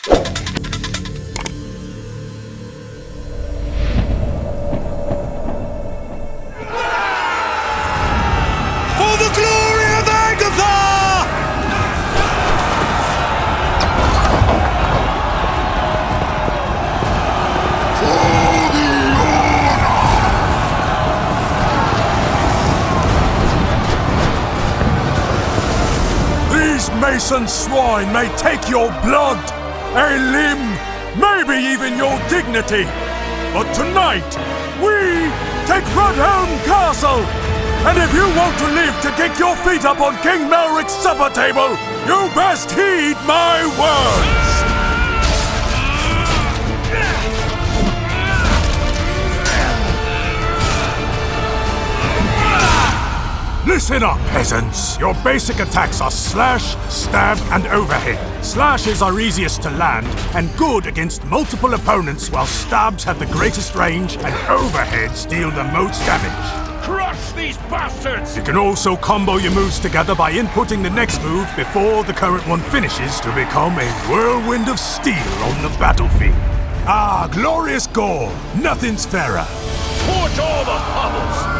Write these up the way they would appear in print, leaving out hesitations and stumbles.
For the glory of Agatha! These mason swine may take your blood, a limb, maybe even your dignity. But tonight, we take Rudholm Castle! And if you want to live to kick your feet up on King Melric's supper table, you best heed my words! Listen up, peasants! Your basic attacks are slash, stab, and overhead. Slashes are easiest to land and good against multiple opponents, while stabs have the greatest range and overheads deal the most damage. Crush these bastards! You can also combo your moves together by inputting the next move before the current one finishes to become a whirlwind of steel on the battlefield. Ah, glorious gore! Nothing's fairer. Torch all the pummels!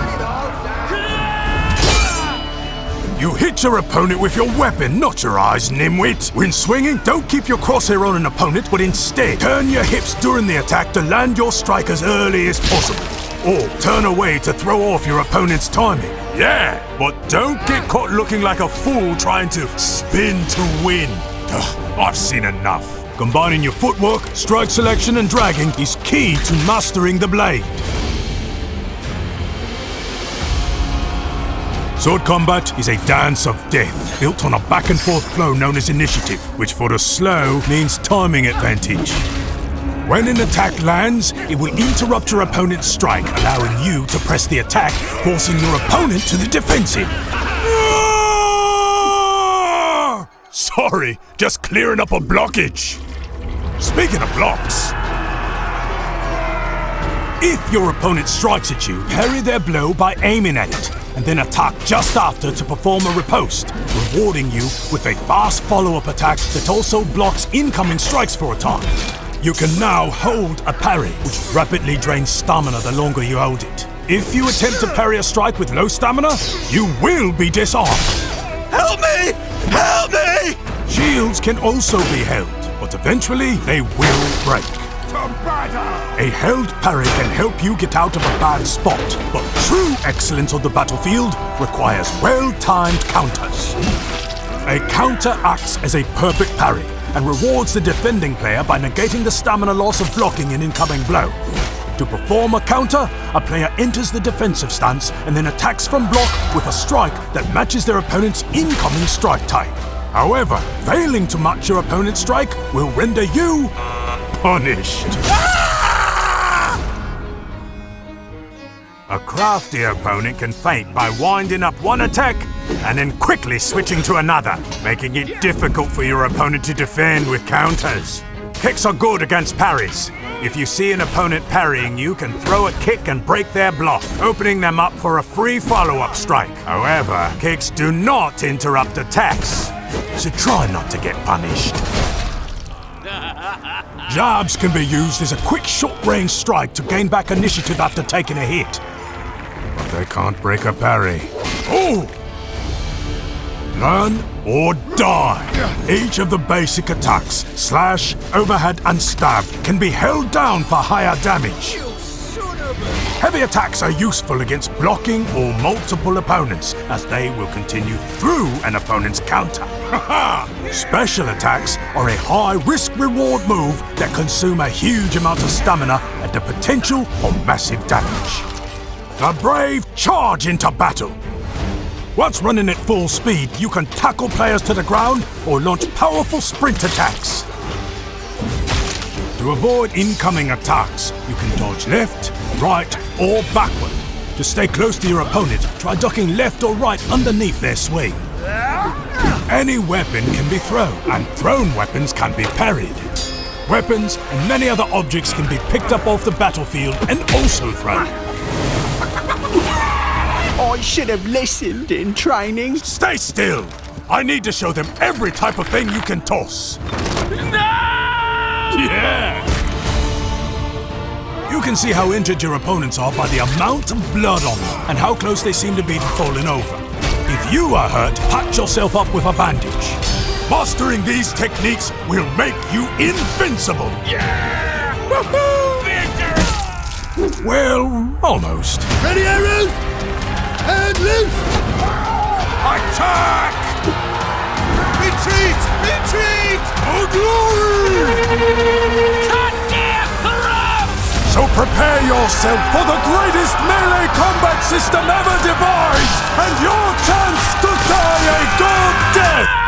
You hit your opponent with your weapon, not your eyes, nimwit. When swinging, don't keep your crosshair on an opponent, but instead turn your hips during the attack to land your strike as early as possible. Or turn away to throw off your opponent's timing. Yeah, but don't get caught looking like a fool trying to spin to win. Ugh, I've seen enough. Combining your footwork, strike selection, and dragging is key to mastering the blade. Sword combat is a dance of death, built on a back-and-forth flow known as initiative, which for the slow means timing advantage. When an attack lands, it will interrupt your opponent's strike, allowing you to press the attack, forcing your opponent to the defensive. Sorry, just clearing up a blockage. Speaking of blocks, if your opponent strikes at you, parry their blow by aiming at it, and then attack just after to perform a riposte, rewarding you with a fast follow-up attack that also blocks incoming strikes for a time. You can now hold a parry, which rapidly drains stamina the longer you hold it. If you attempt to parry a strike with low stamina, you will be disarmed. Help me! Help me! Shields can also be held, but eventually they will break. A held parry can help you get out of a bad spot, but true excellence on the battlefield requires well-timed counters. A counter acts as a perfect parry and rewards the defending player by negating the stamina loss of blocking an incoming blow. To perform a counter, a player enters the defensive stance and then attacks from block with a strike that matches their opponent's incoming strike type. However, failing to match your opponent's strike will render you punished. A crafty opponent can feint by winding up one attack and then quickly switching to another, making it difficult for your opponent to defend with counters. Kicks are good against parries. If you see an opponent parrying, you can throw a kick and break their block, opening them up for a free follow-up strike. However, kicks do not interrupt attacks, so try not to get punished. Jabs can be used as a quick short-range strike to gain back initiative after taking a hit. But they can't break a parry. Oh! Learn or die. Each of the basic attacks, slash, overhead, and stab, can be held down for higher damage. Heavy attacks are useful against blocking or multiple opponents, as they will continue through an opponent's counter. Special attacks are a high risk-reward move that consume a huge amount of stamina and the potential for massive damage. The brave charge into battle. Once running at full speed, you can tackle players to the ground or launch powerful sprint attacks. To avoid incoming attacks, you can dodge left, right, or backward. To stay close to your opponent, try ducking left or right underneath their swing. Any weapon can be thrown, and thrown weapons can be parried. Weapons and many other objects can be picked up off the battlefield and also thrown. I should have listened in training. Stay still! I need to show them every type of thing you can toss. No! Yeah! You can see how injured your opponents are by the amount of blood on them and how close they seem to be to falling over. If you are hurt, patch yourself up with a bandage. Mastering these techniques will make you invincible! Yeah! Woohoo! Victor! Well, almost. Ready, arrows? And loose! Attack! Retreat! Retreat! For glory! Goddamn corrupt! So prepare yourself for the greatest melee combat system ever devised, and your chance to die a good death!